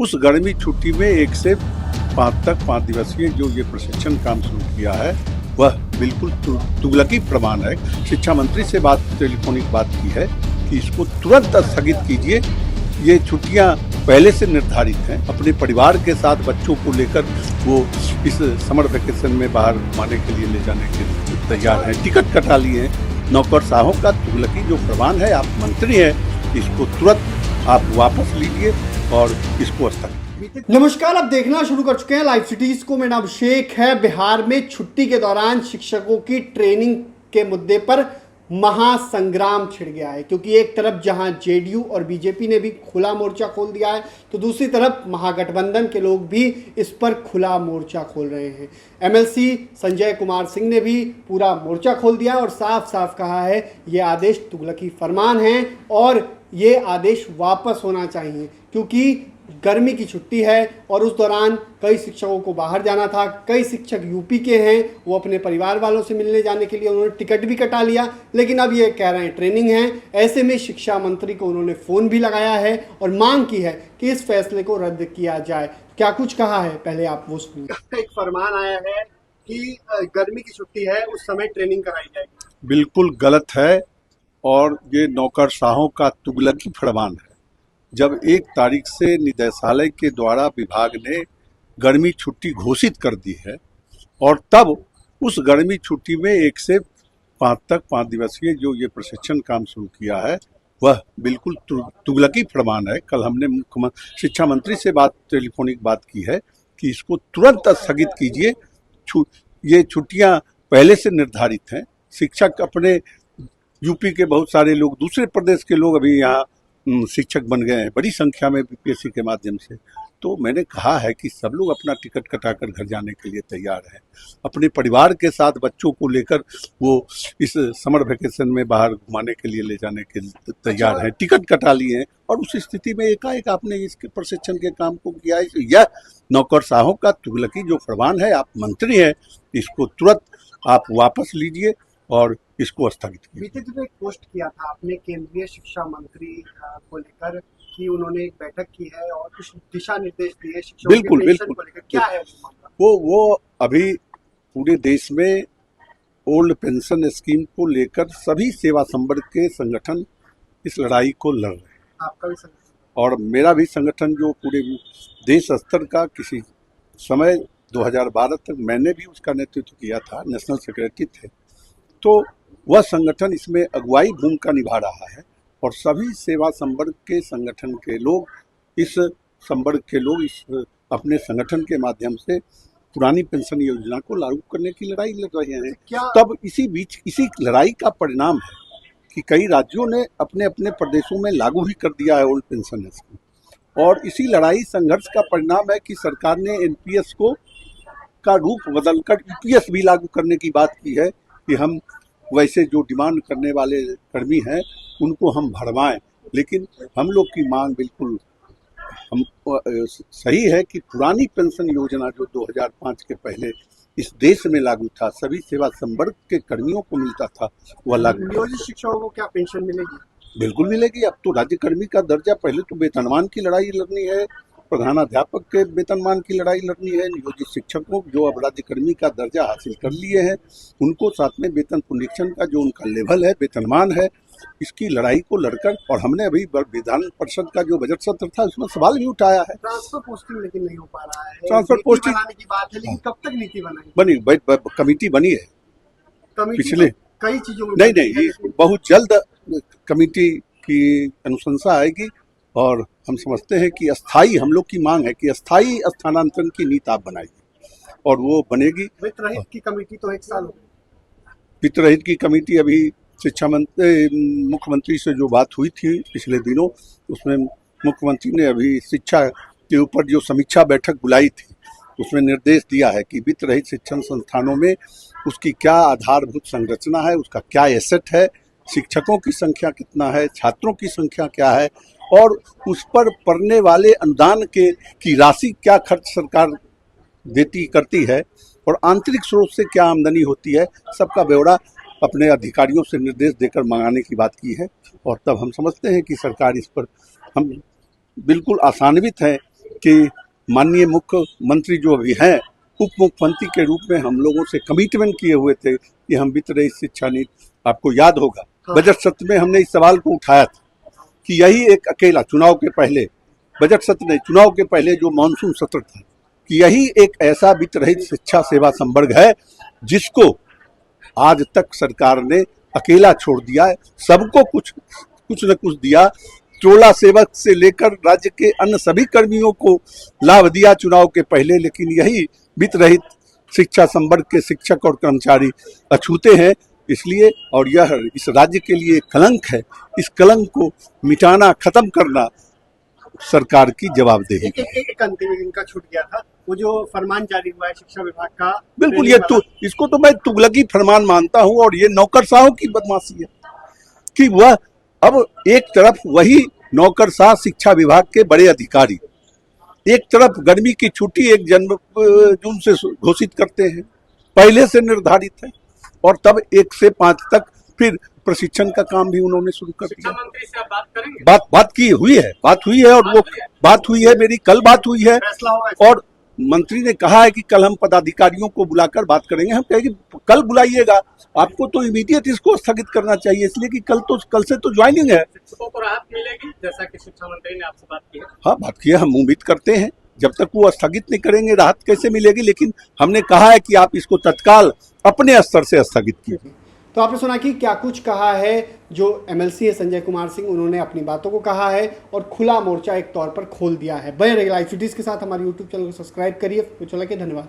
उस गर्मी छुट्टी में 1 से 5 तक 5 दिवसीय जो ये प्रशिक्षण काम शुरू किया है वह बिल्कुल तुगलकी प्रमाण है। शिक्षा मंत्री से टेलीफोनिक बात की है कि इसको तुरंत स्थगित कीजिए। ये छुट्टियां पहले से निर्धारित हैं। अपने परिवार के साथ बच्चों को लेकर वो इस समर वेकेशन में बाहर घुमाने के लिए ले जाने के लिए तैयार हैं। टिकट कटा लिए हैं। नौकरशाहों का तुगलकी जो प्रमाण है, आप मंत्री हैं, इसको तुरंत आप वापस लीजिए और इसको स्थगित। नमस्कार, आप देखना शुरू कर चुके हैं लाइव सिटीज को। मेरा नाम अभिषेक है। बिहार में छुट्टी के दौरान शिक्षकों की ट्रेनिंग के मुद्दे पर महासंग्राम छिड़ गया है, क्योंकि एक तरफ जहां जेडीयू और बीजेपी ने भी खुला मोर्चा खोल दिया है, तो दूसरी तरफ महागठबंधन के लोग भी इस पर खुला मोर्चा खोल रहे हैं। एमएलसी संजय कुमार सिंह ने भी पूरा मोर्चा खोल दिया और साफ साफ कहा है ये आदेश तुगलकी फरमान है और ये आदेश वापस होना चाहिए, क्योंकि गर्मी की छुट्टी है और उस दौरान कई शिक्षकों को बाहर जाना था। कई शिक्षक यूपी के हैं, वो अपने परिवार वालों से मिलने जाने के लिए उन्होंने टिकट भी कटा लिया, लेकिन अब ये कह रहे हैं ट्रेनिंग है। ऐसे में शिक्षा मंत्री को उन्होंने फ़ोन भी लगाया है और मांग की है कि इस फैसले को रद्द किया जाए। क्या कुछ कहा है, पहले आप वो सुनिए। एक फरमान आया है कि गर्मी की छुट्टी है, उस समय ट्रेनिंग कराई जाएगी। बिल्कुल गलत है और ये नौकरशाहों का तुगलकी फरमान है। जब 1 तारीख से निदेशालय के द्वारा विभाग ने गर्मी छुट्टी घोषित कर दी है और तब उस गर्मी छुट्टी में 1 से 5 तक 5 दिवसीय जो ये प्रशिक्षण काम शुरू किया है वह बिल्कुल तुगलकी फरमान है। कल हमने शिक्षा मंत्री से टेलीफोनिक बात की है कि इसको तुरंत स्थगित कीजिए। ये छुट्टियां पहले से निर्धारित हैं। शिक्षक अपने यूपी के बहुत सारे लोग, दूसरे प्रदेश के लोग अभी यहाँ शिक्षक बन गए हैं बड़ी संख्या में बीपीएससी के माध्यम से। तो मैंने कहा है कि सब लोग अपना टिकट कटाकर घर जाने के लिए तैयार हैं। अपने परिवार के साथ बच्चों को लेकर वो इस समर वेकेशन में बाहर घुमाने के लिए ले जाने के लिए तैयार हैं। टिकट कटा लिए हैं और उस स्थिति में एकाएक आपने इसके प्रशिक्षण के काम को किया है। यह नौकरशाहों का तुगलकी जो फरमान है, आप मंत्री हैं, इसको तुरंत आप वापस लीजिए और इसको स्थगित कीजिए। बीते दिनों एक पोस्ट किया था आपने केंद्रीय शिक्षा मंत्री को लेकर कि उन्होंने एक बैठक की है और कुछ दिशा निर्देश दिए शिक्षकों बिल्कुल के पेंशन को लेकर। क्या है वो अभी पूरे देश में ओल्ड पेंशन स्कीम को लेकर सभी सेवा संवर्ग के संगठन इस लड़ाई को लड़ रहे हैं। आपका भी संगठन और मेरा भी संगठन जो पूरे देश स्तर का किसी समय 2012 तक मैंने भी उसका नेतृत्व किया था, नेशनल सेक्रेटरी थे, तो वह संगठन इसमें अगुवाई भूमिका निभा रहा है और सभी सेवा संवर्ग के संगठन के लोग इस अपने संगठन के माध्यम से पुरानी पेंशन योजना को लागू करने की लड़ाई लड़ रहे हैं। तब इसी बीच इसी लड़ाई का परिणाम है कि कई राज्यों ने अपने अपने प्रदेशों में लागू भी कर दिया है ओल्ड पेंशन स्कीम, और इसी लड़ाई संघर्ष का परिणाम है कि सरकार ने एनपीएस का रूप बदलकर ईपीएस भी लागू करने की बात की है कि हम वैसे जो डिमांड करने वाले कर्मी हैं उनको हम भरवाएं। लेकिन हम लोग की मांग बिल्कुल सही है कि पुरानी पेंशन योजना जो 2005 के पहले इस देश में लागू था, सभी सेवा संवर्ग के कर्मियों को मिलता था, वह लागू। नियोजित शिक्षकों को क्या पेंशन मिलेगी? बिल्कुल मिलेगी। अब तो राज्य कर्मी का दर्जा, पहले तो वेतनमान की लड़ाई लड़नी है, प्रधानाध्यापक के वेतनमान की लड़ाई लड़नी है। नियोजित शिक्षकों जो अब राज्य कर्मी का दर्जा हासिल कर लिए हैं उनको साथ में वेतन पुनरीक्षण का जो उनका लेवल है, वेतनमान है, इसकी लड़ाई को लड़कर, और हमने अभी विधान परिषद का जो बजट सत्र था उसमें सवाल भी उठाया है। ट्रांसफर पोस्टिंग लेकिन नहीं हो पा रहा है। ट्रांसफर पोस्टिंग बनाने की बात है, लेकिन कब तक नीति बनी? कमेटी बनी है पिछले कई चीजों में। नहीं, बहुत जल्द कमेटी की अनुशंसा आएगी और हम समझते हैं कि अस्थाई, हम लोग की मांग है कि अस्थाई स्थानांतरण की नीति आप बनाइए और वो बनेगी। वित्त रहित की कमेटी तो 1 साल हो गई। वित्त रहित की कमेटी अभी शिक्षा मंत्री मुख्यमंत्री से जो बात हुई थी पिछले दिनों, उसमें मुख्यमंत्री ने अभी शिक्षा के ऊपर जो समीक्षा बैठक बुलाई थी उसमें निर्देश दिया है कि वित्त रहित शिक्षण संस्थानों में उसकी क्या आधारभूत संरचना है, उसका क्या एसेट है, शिक्षकों की संख्या कितना है, छात्रों की संख्या क्या है और उस पर पड़ने वाले अनुदान की राशि क्या खर्च सरकार करती है और आंतरिक स्रोत से क्या आमदनी होती है, सबका ब्यौरा अपने अधिकारियों से निर्देश देकर मंगाने की बात की है। और तब हम समझते हैं कि सरकार इस पर, हम बिल्कुल आशान्वित हैं कि माननीय मुख्यमंत्री जो अभी हैं, उप मुख्यमंत्री के रूप में हम लोगों से कमिटमेंट किए हुए थे कि हम वित्त रहित शिक्षा नीति, आपको याद होगा बजट सत्र में हमने इस सवाल को उठाया था कि यही एक अकेला चुनाव के पहले, बजट सत्र नहीं, चुनाव के पहले जो मानसून सत्र था, कि यही एक ऐसा वित्त रहित शिक्षा सेवा संवर्ग है जिसको आज तक सरकार ने अकेला छोड़ दिया है। सबको कुछ न कुछ दिया, टोला सेवक से लेकर राज्य के अन्य सभी कर्मियों को लाभ दिया चुनाव के पहले, लेकिन यही वित्त रहित शिक्षा संवर्ग के शिक्षक और कर्मचारी अछूते हैं। इसलिए और यह इस राज्य के लिए कलंक है। इस कलंक को मिटाना, खत्म करना सरकार की जवाबदेही है। एक अंतिम इनका छूट गया था, वो जो फरमान जारी हुआ है शिक्षा विभाग का, बिल्कुल ये इसको तो मैं तुगलकी फरमान मानता हूं, और ये नौकरशाहों की बदमाशी है कि वह अब एक तरफ वही नौकरशाह शिक्षा विभाग के बड़े अधिकारी एक तरफ गर्मी की छुट्टी 1 जून से घोषित करते हैं, पहले से निर्धारित है, और तब 1 से 5 तक फिर प्रशिक्षण का काम भी उन्होंने शुरू कर दिया। शिक्षा मंत्री से आप बात करेंगे? बात हुई है और वो बात हुई है, मेरी कल बात हुई है, और मंत्री ने कहा है कि कल हम पदाधिकारियों को बुलाकर बात करेंगे। हम कहेंगे कल बुलाइएगा, आपको तो इमीडिएट इसको स्थगित करना चाहिए, इसलिए कि कल से तो ज्वाइनिंग है। शिक्षकों को राहत मिलेगी जैसा कि शिक्षा मंत्री ने आपसे बात की है? हाँ, बात की है, हम उम्मीद करते हैं। जब तक वो स्थगित नहीं करेंगे राहत कैसे मिलेगी, लेकिन हमने कहा है कि आप इसको तत्काल अपने स्तर से स्थगित कीजिए। तो आपने सुना कि क्या कुछ कहा है जो एमएलसी है संजय कुमार सिंह, उन्होंने अपनी बातों को कहा है और खुला मोर्चा एक तौर पर खोल दिया है। बने रहिए लाइव सिटीज के साथ, हमारे यूट्यूब चैनल को सब्सक्राइब करिए। तो चला के धन्यवाद।